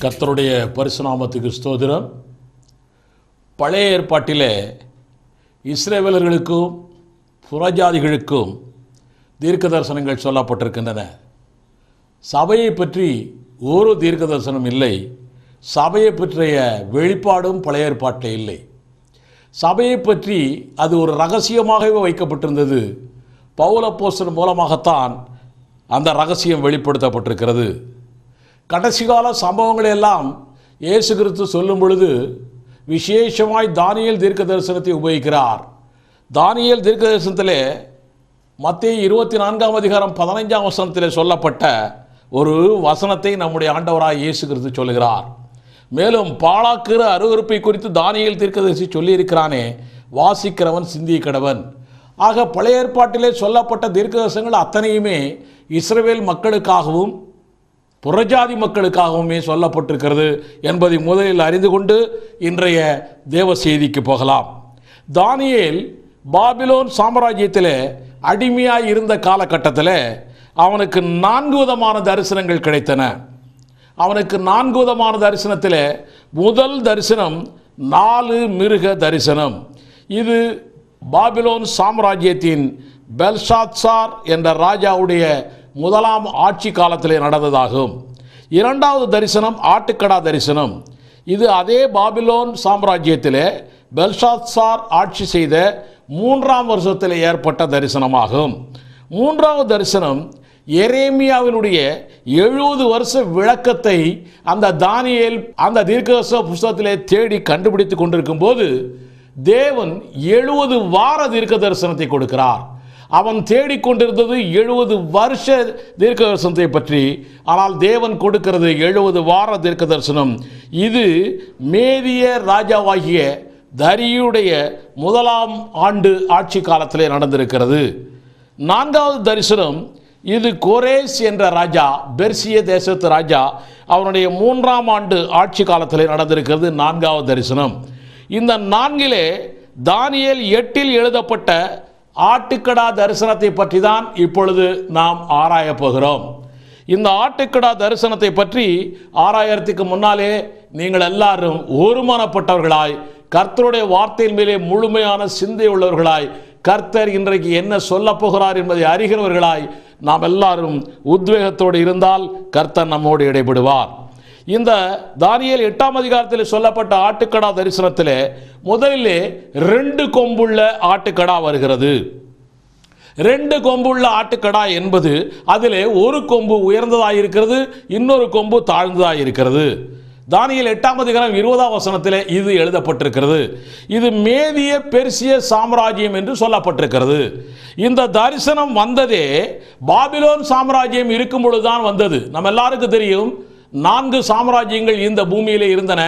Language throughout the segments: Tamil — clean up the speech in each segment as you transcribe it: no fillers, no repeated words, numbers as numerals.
கர்த்தருடைய பரிசுநாமத்துக்கு ஸ்தோத்திரம். பழைய ஏற்பாட்டிலே இஸ்ரவேலர்களுக்கும் புறஜாதிகளுக்கும் தீர்க்க தரிசனங்கள் சொல்லப்பட்டிருக்கின்றன. சபையை பற்றி ஒரு தீர்க்க தரிசனம் இல்லை. சபையை பற்றிய வெளிப்பாடும் பழைய ஏற்பாட்டில் இல்லை. சபையை பற்றி அது ஒரு ரகசியமாகவே வைக்கப்பட்டிருந்தது. பவுல் அப்போஸ்தலன் மூலமாகத்தான் அந்த ரகசியம் வெளிப்படுத்தப்பட்டிருக்கிறது. கடைசி கால சம்பவங்களை எல்லாம் இயேசு கிறிஸ்து சொல்லும் பொழுது விசேஷமாய் தானியேல் தீர்க்க தரிசனத்தை உபயோகிக்கிறார். தானியேல் தீர்க்க தரிசனத்திலே மத்தேயு 24:15 சொல்லப்பட்ட ஒரு வசனத்தை நம்முடைய ஆண்டவராய் இயேசு கிறிஸ்து சொல்லுகிறார். மேலும் பாழாக்கிற அருவருப்பை குறித்து தானியேல் தீர்க்கதரிசி சொல்லியிருக்கிறானே, வாசிக்கிறவன் சிந்திய கடவன். ஆக பழைய ஏற்பாட்டிலே சொல்லப்பட்ட தீர்க்க தரிசனங்கள் அத்தனையுமே இஸ்ரவேல் மக்களுக்காகவும் புறஜாதி மக்களுக்காகவுமே சொல்லப்பட்டிருக்கிறது என்பதை முதலில் அறிந்து கொண்டு இன்றைய தேவ செய்திக்கு போகலாம். தானியேல் பாபிலோன் சாம்ராஜ்யத்தில் அடிமையாய் இருந்த காலகட்டத்தில் அவனுக்கு 4 விதமான தரிசனங்கள் கிடைத்தன. அவனுக்கு 4 விதமான தரிசனத்தில் முதல் தரிசனம் 4 மிருக தரிசனம். இது பாபிலோன் சாம்ராஜ்யத்தின் பெல்ஷாத்சார் என்ற ராஜாவுடைய முதலாம் ஆட்சி காலத்திலே நடந்ததாகும். இரண்டாவது தரிசனம் ஆட்டுக்கடா தரிசனம். இது அதே பாபிலோன் சாம்ராஜ்யத்திலே பெல்ஷாத்சார் ஆட்சி செய்த 3ஆம் வருஷத்தில் ஏற்பட்ட தரிசனமாகும். மூன்றாவது தரிசனம் எரேமியாவினுடைய 70 வருஷ விளக்கத்தை அந்த தானியேல் அந்த தீர்க்கதரிசன புஸ்தகத்திலே தேடி கண்டுபிடித்து கொண்டிருக்கும் போது தேவன் 70 வார தீர்க்க தரிசனத்தை கொடுக்கிறார். அவன் தேடிக்கொண்டிருந்தது 70 வருஷ தீர்க்க தரிசனத்தை பற்றி. ஆனால் தேவன் கொடுக்கிறது 70 வார தீர்க்க தரிசனம். இது மேதிய ராஜாவாகிய தரியுடைய முதலாம் ஆண்டு ஆட்சி காலத்திலே நடந்திருக்கிறது. 4வது தரிசனம் இது கோரேஸ் என்ற ராஜா, பெர்சிய தேசத்து ராஜா, அவனுடைய 3ஆம் ஆண்டு ஆட்சி காலத்திலே நடந்திருக்கிறது 4வது தரிசனம். இந்த 4 தானியேல் 8 எழுதப்பட்ட ஆட்டுக்கடா தரிசனத்தை பற்றி தான் இப்பொழுது நாம் ஆராயப் போகிறோம். இந்த ஆட்டுக்கடா தரிசனத்தை பற்றி ஆராயறதுக்கு முன்னாலே நீங்கள் எல்லாரும் ஒருமனப்பட்டவர்களாய் கர்த்தருடைய வார்த்தையின் மேலே முழுமையான சிந்தை உள்ளவர்களாய் கர்த்தர் இன்றைக்கு என்ன சொல்ல போகிறார் என்பதை அறிகிறவர்களாய் நாம் எல்லாரும் உத்வேகத்தோடு இருந்தால் கர்த்தர் நம்மோடு இடைபடுவார். இந்த தானியேல் 8ஆம் அதிகாரத்தில் சொல்லப்பட்ட ஆட்டுக்கடா தரிசனத்தில் முதலிலே 2 கொம்புள்ள ஆட்டுக்கடா வருகிறது. 2 கொம்புள்ள ஆட்டுக்கடா என்பது அதிலே ஒரு கொம்பு உயர்ந்ததாக இருக்கிறது, இன்னொரு கொம்பு தாழ்ந்ததாக இருக்கிறது. தானியேல் 8ஆம் அதிகாரம் 20ஆம் வசனத்தில் இது எழுதப்பட்டிருக்கிறது. இது மேதிய பெர்சிய சாம்ராஜ்யம் என்று சொல்லப்பட்டிருக்கிறது. இந்த தரிசனம் வந்ததே பாபிலோன் சாம்ராஜ்யம் இருக்கும் பொழுதுதான் வந்தது. நம்ம எல்லாருக்கும் தெரியும் 4 சாம்ராஜ்யங்கள் இந்த பூமியிலே இருந்தன.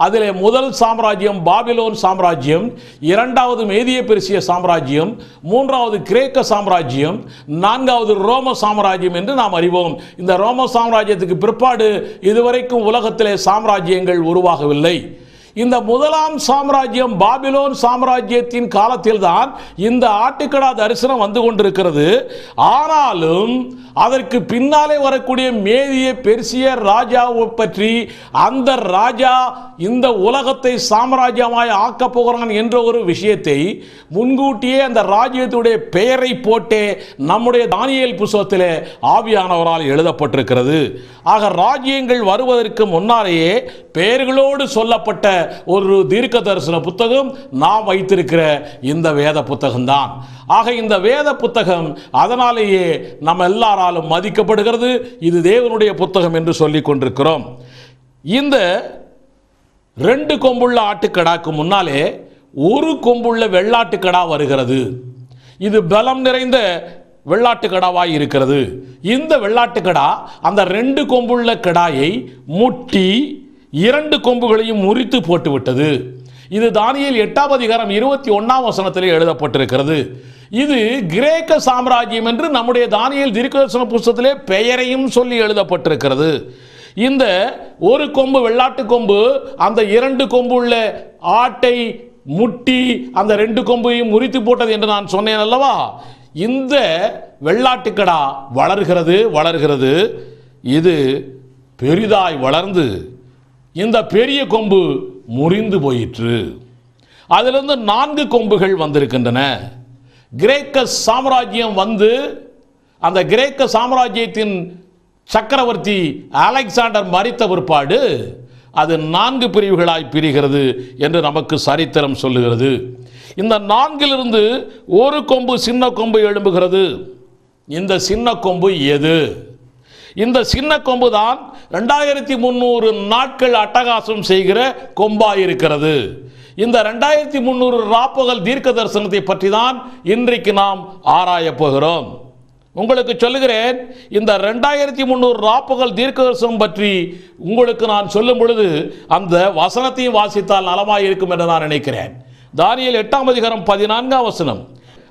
அதிலே முதல் சாம்ராஜ்யம் பாபிலோன் சாம்ராஜ்யம், 2வது மேதிய பெர்சிய சாம்ராஜ்யம், 3வது கிரேக்க சாம்ராஜ்யம், 4வது ரோம சாம்ராஜ்யம் என்று நாம் அறிவோம். இந்த ரோம சாம்ராஜ்யத்துக்கு பிற்பாடு இதுவரைக்கும் உலகத்திலே சாம்ராஜ்யங்கள் உருவாகவில்லை. இந்த முதலாம் சாம்ராஜ்யம் பாபிலோன் சாம்ராஜ்யத்தின் காலத்தில் தான் இந்த ஆட்டுக்கடா தரிசனம் வந்து கொண்டிருக்கிறது. ஆனாலும் அதற்கு பின்னாலே வரக்கூடிய மேதிய பெர்சிய ராஜாவை பற்றி, அந்த ராஜா இந்த உலகத்தை சாம்ராஜ்யமாய் ஆக்கப் போகிறான் என்ற ஒரு விஷயத்தை முன்கூட்டியே அந்த ராஜ்யத்துடைய பெயரை போட்டே நம்முடைய தானியேல் புஸ்தகத்திலே ஆவியானவரால் எழுதப்பட்டிருக்கிறது. ஆக ராஜ்யங்கள் வருவதற்கு முன்னாலேயே பெயர்களோடு சொல்லப்பட்ட ஒரு தீர்க்க தரிசன புத்தகம் நாம் வைத்திருக்கிற இந்த வேத புத்தகம்தான். ஆக இந்த வேத புத்தகம் அதனாலேயே நம்ம எல்லாராலும் மதிக்கப்படுகிறது. இது தேவனுடைய புத்தகம் என்று சொல்லிக் கொண்டிருக்கிறோம். இந்த 2 கொம்புள்ள ஆட்டுக்கடாக்கு முன்னாலே ஒரு கொம்புள்ள வெள்ளாட்டுக்கடா வருகிறது. இது பலம் நிறைந்த வெள்ளாட்டுக்கடாவாய் இருக்கிறது. இந்த வெள்ளாட்டுக்கடா அந்த 2 கொம்புள்ள கடாயை முட்டி 2 கொம்புகளையும் முறித்து போட்டுவிட்டது. இது தானியேல் 8ஆம் அதிகாரம் 21ஆம் வசனத்திலே எழுதப்பட்டிருக்கிறது. இது கிரேக்க சாம்ராஜ்யம் என்று நம்முடைய தானியேல் தீர்க்கதரிசன புஸ்தகத்திலே பெயரையும் சொல்லி எழுதப்பட்டிருக்கிறது. இந்த ஒரு கொம்பு வெள்ளாட்டு கொம்பு அந்த 2 கொம்பு உள்ள ஆட்டை முட்டி அந்த 2 கொம்பையும் முறித்து போட்டது என்று நான் சொன்னேன் அல்லவா. இந்த வெள்ளாட்டுக்கடா வளர்கிறது. இது பெரிதாய் வளர்ந்து இந்த பெரிய கொம்பு முறிந்து போயிற்று. அதிலிருந்து 4 கொம்புகள் வந்திருக்கின்றன. கிரேக்க சாம்ராஜ்யம் வந்து அந்த கிரேக்க சாம்ராஜ்யத்தின் சக்கரவர்த்தி அலெக்சாண்டர் மரித்த பிற்பாடு அது 4 பிரிவுகளாய் பிரிகிறது என்று நமக்கு சரித்திரம் சொல்லுகிறது. இந்த 4லிருந்து ஒரு கொம்பு சின்ன கொம்பு எழும்புகிறது. இந்த சின்ன கொம்பு எது? இந்த சின்ன கொம்பு தான் 2300 நாட்கள் அட்டகாசம் செய்கிற கொம்பாயிருக்கிறது. இந்த 2300 ராப்பகல் தீர்க்க தரிசனத்தை பற்றி தான் இன்றைக்கு நாம் ஆராயப் போகிறோம். உங்களுக்கு சொல்லுகிறேன், இந்த 2300 ராப்பகல் தீர்க்க தரிசனம் பற்றி உங்களுக்கு நான் சொல்லும் பொழுது அந்த வசனத்தையும் வாசித்தால் நலமாக இருக்கும் என்று நான் நினைக்கிறேன். தானியேல் 8ஆம் அதிகாரம் 14ஆம் வசனம்,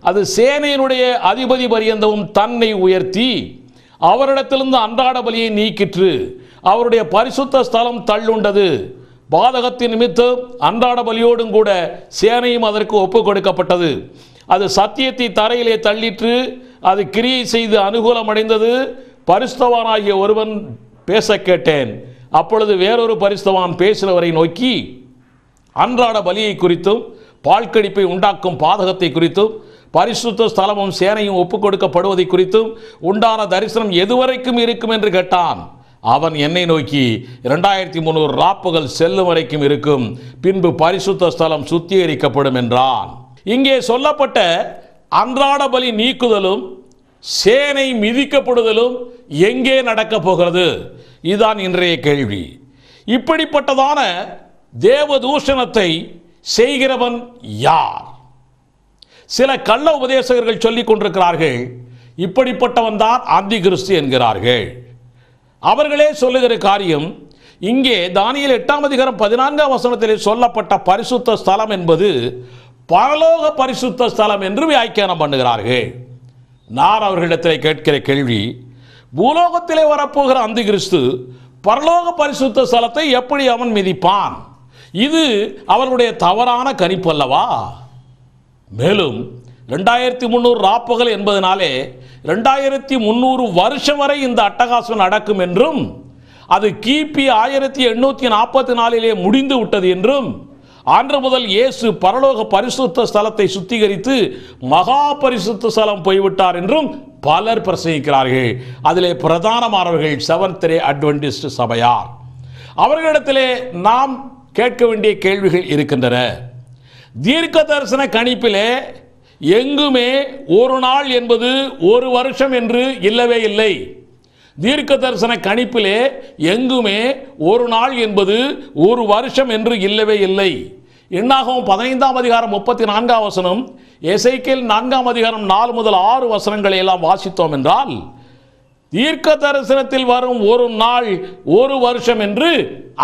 அது சேனையினுடைய அதிபதி பரியந்தமும் தன்னை உயர்த்தி அவரிடத்திலிருந்து அன்றாட பலியை நீக்கிற்று, அவருடைய பரிசுத்த ஸ்தலம் தள்ளுண்டது, பாதகத்தின் நிமித்தம் அன்றாட பலியோடும் கூட சேனையும் அதற்கு ஒப்பு கொடுக்கப்பட்டது, அது சத்தியத்தை தரையிலே தள்ளிற்று, அது கிரியை செய்து அனுகூலம் அடைந்தது, பரிசுத்தவானாகிய ஒருவன் பேச கேட்டேன். அப்பொழுது வேறொரு பரிசுத்தவான் பேசுகிறவரை நோக்கி, அன்றாட பலியை குறித்தும் பால்கடிப்பை உண்டாக்கும் பாதகத்தை குறித்தும் பரிசுத்த ஸ்தலமும் சேனையும் ஒப்புக் கொடுக்கப்படுவதை குறித்தும் உண்டான தரிசனம் எதுவரைக்கும் இருக்கும் என்று கேட்டான். அவன் என்னை நோக்கி, 2300 ராப்பகல் செல்லும் வரைக்கும் இருக்கும், பின்பு பரிசுத்த ஸ்தலம் சுத்திகரிக்கப்படும் என்றான். இங்கே சொல்லப்பட்ட அன்றாட பலி நீக்குதலும் சேனை மிதிக்கப்படுதலும் எங்கே நடக்கப் போகிறது? இதுதான் இன்றைய கேள்வி. இப்படிப்பட்டதான தேவதூஷணத்தை செய்கிறவன் யார்? சில கள்ள உபதேசகர்கள் சொல்லிக் கொண்டிருக்கிறார்கள், இப்படிப்பட்டவன் தான் அந்தி கிறிஸ்து என்கிறார்கள். அவர்களே சொல்லுகிற காரியம் இங்கே தானியேல் 8ஆம் அதிகாரம் 14ஆம் வசனத்திலே சொல்லப்பட்ட பரிசுத்த ஸ்தலம் என்பது பரலோக பரிசுத்த ஸ்தலம் என்று வியாக்கியானம் பண்ணுகிறார்கள். நான் அவர்களிடத்தில் கேட்கிற கேள்வி, பூலோகத்திலே வரப்போகிற அந்தி கிறிஸ்து பரலோக பரிசுத்த ஸ்தலத்தை எப்படி அவன் மிதிப்பான்? இது அவர்களுடைய தவறான கணிப்பு அல்லவா? மேலும் 2300 ராப்பகல் என்பதனாலே 2300 வருஷம் வரை இந்த அட்டகாசம் நடக்கும் என்றும், அது கிபி 1844 முடிந்து விட்டது என்றும், அன்று முதல் இயேசு பரலோக பரிசுத்த ஸ்தலத்தை சுத்திகரித்து மகா பரிசுத்த ஸ்தலம் போய்விட்டார் என்றும் பலர் பிரசங்கிக்கிறார்கள். அதிலே பிரதானமானவர்கள் செவன்த் டே அட்வென்டிஸ்ட் சபையார். அவர்களிடத்திலே நாம் கேட்க வேண்டிய கேள்விகள் இருக்கின்றன. தீர்க்க தரிசன கணிப்பிலே எங்குமே ஒரு நாள் என்பது ஒரு வருஷம் என்று இல்லவே இல்லை. தீர்க்க தரிசன கணிப்பிலே எங்குமே ஒரு நாள் என்பது ஒரு வருஷம் என்று இல்லவே இல்லை. என்னாகவும் 15ஆம் அதிகாரம் 34ஆம் வசனம், எசேக்கியேல் 4ஆம் அதிகாரம் 4 முதல் 6 வசனங்களை எல்லாம் வாசித்தோம் என்றால், தீர்க்க தரிசனத்தில் வரும் ஒரு நாள் ஒரு வருஷம் என்று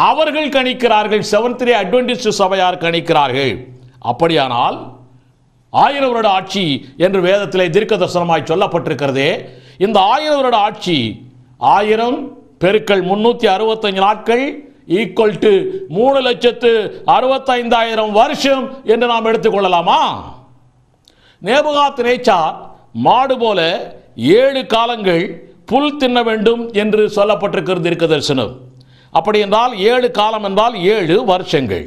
அவர்கள் கணிக்கிறார்கள். செவன்த் டே அட்வென்டிஸ்ட் சபையார் கணிக்கிறார்கள். அப்படியானால் 1000 வருட ஆட்சி என்று வேதத்திலே தீர்க்க தரிசனமாய் சொல்லப்பட்டிருக்கிறதே, இந்த 1000 வருட ஆட்சி 1000 பெருக்கல் 365 நாட்கள் ஈக்குவல் டு 3,65,000 வருஷம் என்று நாம் எடுத்துக்கொள்ளலாமா? நேபுகாத்நேச்சார் மாடு போல 7 காலங்கள் புல் தின்ன வேண்டும் என்று சொல்லப்பட்டிருக்கிறது தீர்க்க தரிசனம். அப்படி என்றால் 7 காலம் என்றால் 7 வருஷங்கள்.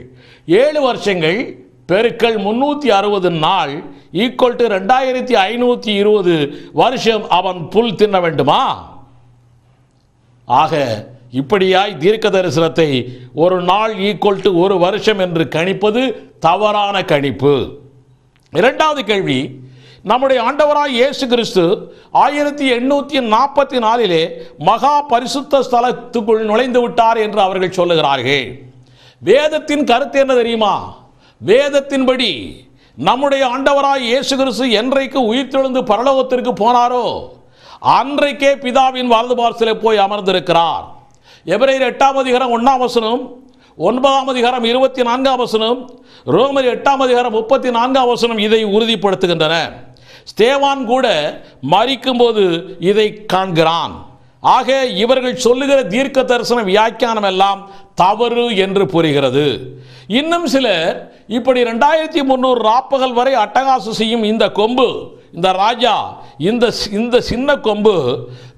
7 வருஷங்கள் பெருக்கல் 360 நாள் ஈக்குவல் டு 2520 வருஷம் அவன் புல் தின்ன வேண்டுமா? ஆக இப்படியாய் தீர்க்க தரிசனத்தை ஒரு நாள் ஈக்குவல் டு ஒரு வருஷம் என்று கணிப்பது தவறான கணிப்பு. இரண்டாவது கேள்வி, நம்முடைய ஆண்டவராய் இயேசு கிறிஸ்து 1844 மகா பரிசுத்த ஸ்தலத்துக்குள் நுழைந்து விட்டார் என்று அவர்கள் சொல்லுகிறார்கள். வேதத்தின் கருத்து என்ன தெரியுமா? வேதத்தின்படி நம்முடைய ஆண்டவராய் இயேசு கிறிஸ்து என்றைக்கு உயிர்த்தெழுந்து பரலோகத்திற்கு போனாரோ அன்றைக்கே பிதாவின் வலது பார்சலே போய் அமர்ந்திருக்கிறார். எபிரேயர் 8ஆம் அதிகாரம் 1ஆம் வசனம், 9ஆம் அதிகாரம் 24ஆம் வசனம், ரோமர் 8ஆம் அதிகாரம் 34ஆம் வசனம் இதை உறுதிப்படுத்துகின்றன. ஸ்தேவான் கூட மரிக்கும் போது இதை காண்கிறான். ஆக இவர்கள் சொல்லுகிற தீர்க்க தரிசன வியாக்கியானம் எல்லாம் தவறு என்று புரிகிறது. இன்னும் சிலர் இப்படி 2300 ராப்பகல் வரை அட்டகாசம் செய்யும் இந்த கொம்பு, இந்த ராஜா, இந்த சின்ன கொம்பு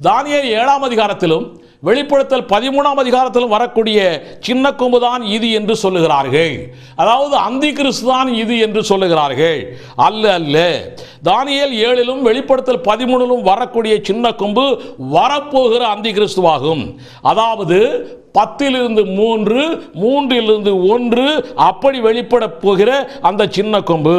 தானியேல் 7ஆம் அதிகாரத்திலும் வெளிப்படுத்தல் 13ஆம் அதிகாரத்தில் வரக்கூடிய சின்ன கொம்பு தான் இது என்று சொல்லுகிறார்கள். அதாவது அந்தி கிறிஸ்து தான் இது என்று சொல்லுகிறார்கள். அல்ல. தானியேல் 7லும் வெளிப்படுத்தல் 13லும் வரக்கூடிய சின்ன கொம்பு வரப்போகிற அந்தி கிறிஸ்துவாகும். அதாவது 10லிருந்து 3, 3லிருந்து 1 அப்படி வெளிப்பட போகிற அந்த சின்ன கொம்பு.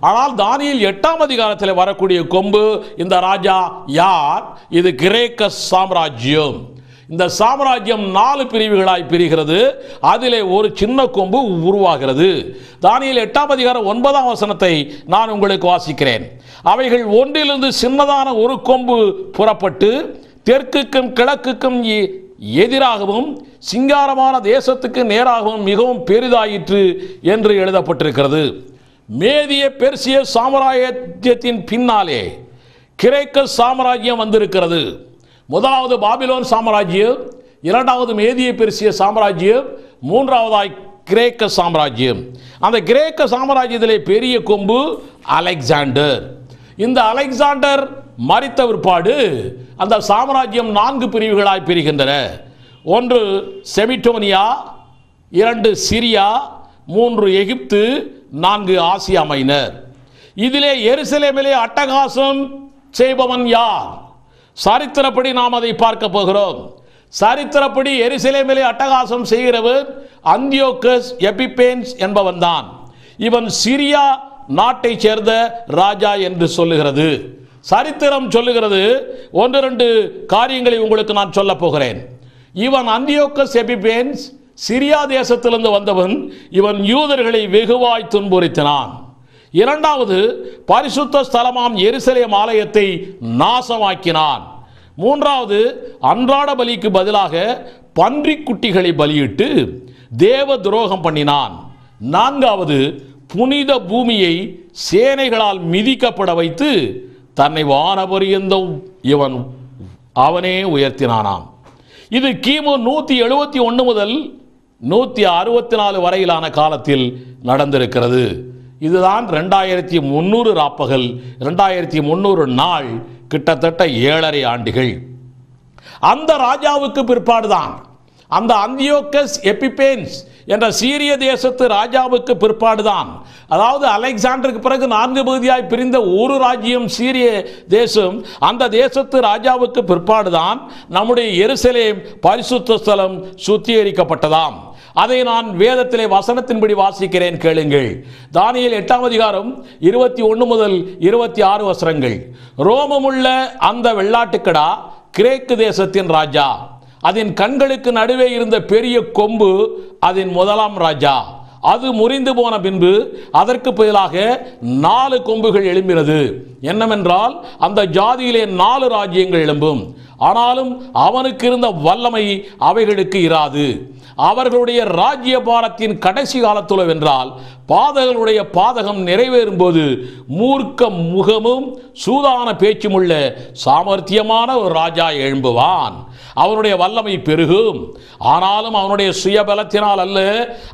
ஆனால் தானியேல் 8ஆம் அதிகாரத்தில் வரக்கூடிய கொம்பு, இந்த ராஜா யார்? இது கிரேக்க சாம்ராஜ்யம். இந்த சாம்ராஜ்யம் 4 பிரிவுகளாய் பிரிகிறது. அதிலே ஒரு சின்ன கொம்பு உருவாகிறது. தானியேல் 8ஆம் அதிகாரம் 9ஆம் வசனத்தை நான் உங்களுக்கு வாசிக்கிறேன். அவைகள் ஒன்றிலிருந்து சின்னதான ஒரு கொம்பு புறப்பட்டு தெற்குக்கும் கிழக்குக்கும் எதிராகவும் சிங்காரமான தேசத்துக்கு நேராகவும் மிகவும் பெரிதாயிற்று என்று எழுதப்பட்டிருக்கிறது. மேதிய பெர்சிய சாம்ராஜ்யத்தின் பின்னாலே கிரேக்க சாம்ராஜ்யம் வந்திருக்கிறது. முதலாவது பாபிலோன் சாம்ராஜ்யம், இரண்டாவது மேதிய பெர்சிய சாம்ராஜ்யம், மூன்றாவதாய் கிரேக்க சாம்ராஜ்யம். அந்த கிரேக்க சாம்ராஜ்யத்திலே பெரிய கொம்பு அலெக்சாண்டர். இந்த அலெக்சாண்டர் மரித்த பிற்பாடு அந்த சாம்ராஜ்யம் 4 பிரிவுகளாய் பிரிகின்றன. 1 செமிட்டோனியா, 2 சிரியா, 3 எகிப்து, 4 ஆசியா மைனர். இதிலே எருசலேமிலே அட்டகாசம் செய்பவன் யார்? சரித்திரப்படி நாம் அதை பார்க்க போகிறோம். சரித்திரப்படி எருசலேமிலே அட்டகாசம் செய்கிறவர் அந்தியோகஸ் எபிபேன்ஸ் என்பவன் தான். இவன் சிரியா நாட்டை சேர்ந்த ராஜா என்று சொல்லுகிறது. சரித்திரம் சொல்லுகிறது. 1-2 காரியங்களை உங்களுக்கு நான் சொல்ல போகிறேன். இவன் அந்தியோகஸ் எபிபேன்ஸ் சிரியா தேசத்திலிருந்து வந்தவன். இவன் யூதர்களை வெகுவாய் துன்புறுத்தினான். இரண்டாவது, பரிசுத்த ஸ்தலமாம் எருசலேம் ஆலயத்தை நாசமாக்கினான். மூன்றாவது, அன்றாட பலிக்கு பதிலாக பன்றிக் குட்டிகளை பலியிட்டு தேவ துரோகம் பண்ணினான். நான்காவது, புனித பூமியை சேனைகளால் மிதிக்கப்பட வைத்து தன்னை வானபரியந்தம் அவனே உயர்த்தினானாம். இது கிமு 171 முதல் 164 வரையிலான காலத்தில் நடந்திருக்கிறது. இதுதான் 2300 ராப்பகல், 2300 நாள், கிட்டத்தட்ட 7.5 ஆண்டுகள். அந்த ராஜாவுக்கு பிற்பாடுதான், அந்த அந்தியோகஸ் எபிபேன்ஸ் என்ற சீரிய தேசத்து ராஜாவுக்கு பிற்பாடுதான், அதாவது அலெக்சாண்டருக்கு பிறகு 4 பகுதியாய் பிரிந்த ஒரு ராஜ்யம் சீரிய தேசம், அந்த தேசத்து ராஜாவுக்கு பிற்பாடுதான் நம்முடைய எருசலேம் பரிசுத்த ஸ்தலம் சுத்திகரிக்கப்பட்டதாம். அதை நான் வேதத்திலே வசனத்தின்படி வாசிக்கிறேன், கேளுங்கள். தானியேல் 8ஆம் அதிகாரம் 21 முதல் 26 வசனங்கள். ரோமமுள்ள அந்த வெள்ளாட்டுக்கடா கிரேக்கு தேசத்தின் ராஜா. அதன் கண்களுக்கு நடுவே இருந்த பெரிய கொம்பு அதன் முதலாம் ராஜா. அது முறிந்து போன பின்பு அதற்கு பதிலாக 4 கொம்புகள் எழும்பினது. என்னவென்றால், அந்த ஜாதியிலே 4 ராஜ்யங்கள் எழும்பும். ஆனாலும் அவனுக்கு இருந்த வல்லமை அவைகளுக்கு இராது. அவர்களுடைய ராஜ்ய பாரத்தின் கடைசி காலத்துல வென்றால் பாதகர்களுடைய பாதகம் நிறைவேறும் போது மூர்க்க முகமும் சூதான பேச்சும் உள்ள சாமர்த்தியமான ஒரு ராஜா எழும்புவான். அவனுடைய வல்லமை பெருகும். ஆனாலும் அவனுடைய சுயபலத்தினால் அல்ல,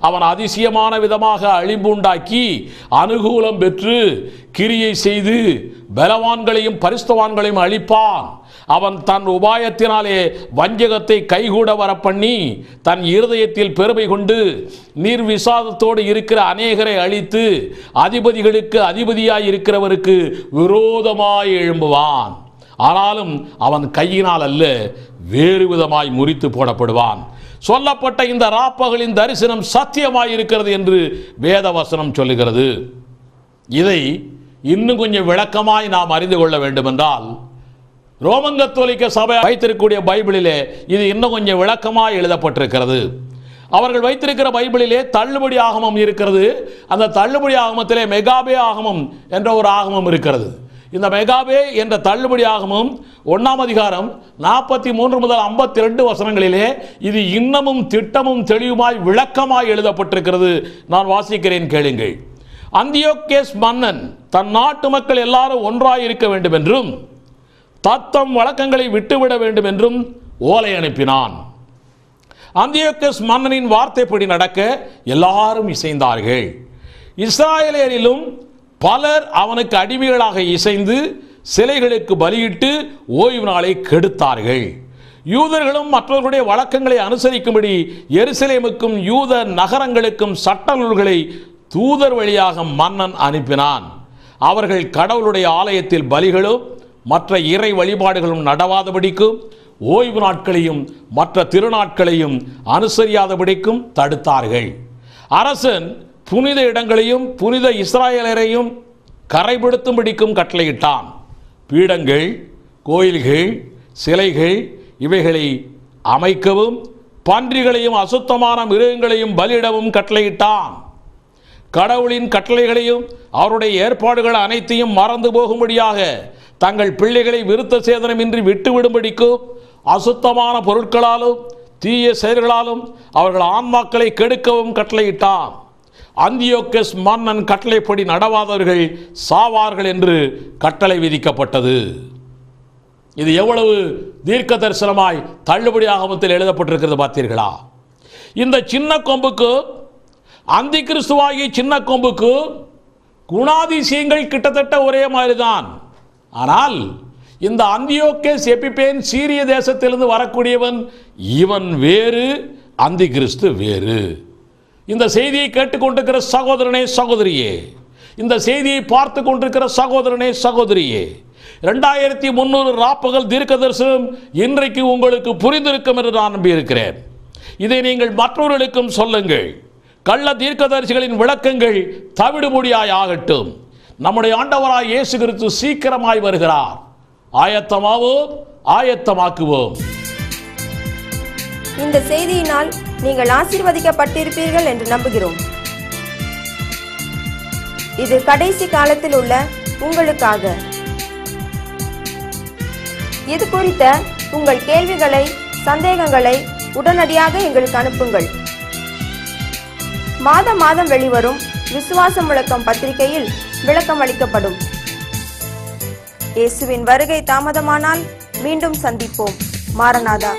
அவன் அதிசயமான விதமாக அழிம்புண்டாக்கி அனுகூலம் பெற்று கிரியை செய்து பலவான்களையும் பரிசுத்தவான்களையும் அழிப்பான். அவன் தன் உபாயத்தினாலே வஞ்சகத்தை கைகூட வர பண்ணி தன் இருதயத்தில் பெருமை கொண்டு நீர்விசாதத்தோடு இருக்கிற அநேகரை அழித்து அதிபதிகளுக்கு அதிபதியாய் இருக்கிறவருக்கு விரோதமாய் எழும்புவான். ஆனாலும் அவன் கையினால் அல்ல, வேறு விதமாய் முறித்து போடப்படுவான். சொல்லப்பட்ட இந்த ராப்பகலின் தரிசனம் சத்தியமாய் இருக்கிறது என்று வேதவசனம் சொல்லுகிறது. இதை இன்னும் கொஞ்சம் விளக்கமாய் நாம் அறிந்து கொள்ள வேண்டுமென்றால், ரோமன் கத்தோலிக்க சபை வைத்திருக்கக்கூடிய பைபிளிலே இது இன்னும் கொஞ்சம் விளக்கமாக எழுதப்பட்டிருக்கிறது. அவர்கள் வைத்திருக்கிற பைபிளிலே தள்ளுபடி ஆகமம் இருக்கிறது. அந்த தள்ளுபடி ஆகமத்திலே மெகாபே ஆகமம் என்ற ஒரு ஆகமம் இருக்கிறது. இந்த மெகாபே என்ற தள்ளுபடி ஆகமம் 1ஆம் அதிகாரம் 43 முதல் 52 வசனங்களிலே இது இன்னமும் திட்டமும் தெளிவுமாய் விளக்கமாய் எழுதப்பட்டிருக்கிறது. நான் வாசிக்கிறேன், கேளுங்கள். அந்தியோகேஸ் மன்னன் தன் நாட்டு மக்கள் எல்லாரும் ஒன்றாய் இருக்க வேண்டும் என்றும் தத்தம் வழக்கங்களை விட்டுவிட வேண்டும் என்றும் ஓலை அனுப்பினான். அந்தியோகஸ் மன்னனின் வார்த்தைப்படி நடக்க எல்லாரும் இசைந்தார்கள். இஸ்ராயேலிலும் பலர் அவனுக்கு அடிமைகளாக இசைந்து சிலைகளுக்கு பலியிட்டு ஓய்வு நாளை கெடுத்தார்கள். யூதர்களும் மற்றவர்களுடைய வழக்கங்களை அனுசரிக்கும்படி எருசலேமுக்கும் யூத நகரங்களுக்கும் சட்ட நூல்களை தூதர் வழியாக மன்னன் அனுப்பினான். அவர்கள் கடவுளுடைய ஆலயத்தில் பலிகளும் மற்ற இறை வழிபாடுகளும் நடவாதபடிக்கும் ஓய்வு நாட்களையும் மற்ற திருநாட்களையும் அனுசரியாதபடிக்கும் தடுத்தார்கள். அரசன் புனித இடங்களையும் புனித இஸ்ராயலரையும் கரைப்படுத்தும்படிக்கும் கட்டளையிட்டான். பீடங்கள், கோயில்கள், சிலைகள் இவைகளை அமைக்கவும் பன்றிகளையும் அசுத்தமான மிருகங்களையும் பலியிடவும் கட்டளையிட்டான். கடவுளின் கட்டளைகளையும் அவருடைய ஏற்பாடுகள் அனைத்தையும் மறந்து போகும்படியாக தங்கள் பிள்ளைகளை விருத்த சேதனமின்றி விட்டுவிடும்படிக்கும் அசுத்தமான பொருட்களாலும் தீய செயல்களாலும் அவர்கள் ஆன்மாக்களை கெடுக்கவும் கட்டளையிட்டான். அந்தியோக்கஸ் மன்னன் கட்டளைப்படி நடவாதவர்கள் சாவார்கள் என்று கட்டளை விதிக்கப்பட்டது. இது எவ்வளவு தீர்க்க தரிசனமாய் தள்ளுபடியாகமத்தில் எழுதப்பட்டிருக்கிறது பார்த்தீர்களா? இந்த சின்ன கொம்புக்கு, அந்தி கிறிஸ்துவாகிய சின்ன கொம்புக்கு குணாதிசயங்கள் கிட்டத்தட்ட ஒரே மாதிரி தான். ஆனால் இந்த அந்தியோக்கஸ் எபிபேன் சீரிய தேசத்திலிருந்து வரக்கூடியவன், இவன் வேறு, அந்தி கிறிஸ்து வேறு. இந்த செய்தியை கேட்டுக்கொண்டிருக்கிற சகோதரனே சகோதரியே, இந்த செய்தியை பார்த்து கொண்டிருக்கிற சகோதரனே சகோதரியே, 2300 ராப்பகல் தீர்க்க தரிசனம் இன்றைக்கு உங்களுக்கு புரிந்திருக்கும் என்று நான் நம்பியிருக்கிறேன். இதை நீங்கள் மற்றவர்களுக்கும் சொல்லுங்கள். கள்ள தீர்க்கதரிசிகளின் விளக்கங்கள் தவிடுபொடியாய் ஆகட்டும். நம்முடைய ஆண்டவராய் இயேசு கிறிஸ்து சீக்கிரமாய் வருகிறார். ஆயத்தமாவோம், ஆயத்தமாக்குவோம். இந்த செய்தியினால் நீங்கள் ஆசீர்வதிக்கப்பட்டிருப்பீர்கள் என்று நம்புகிறோம். இது கடைசி காலத்தில் உள்ள உங்களுக்காக. இது குறித்த உங்கள் கேள்விகளை, சந்தேகங்களை உடனடியாக எங்களுக்கு அனுப்புங்கள். மாதம் மாதம் வெளிவரும் விசுவாசம் விளக்கம் பத்திரிகையில் விளக்கம் அளிக்கப்படும். இயேசுவின் வருகை தாமதமானால் மீண்டும் சந்திப்போம். மாரநாதா.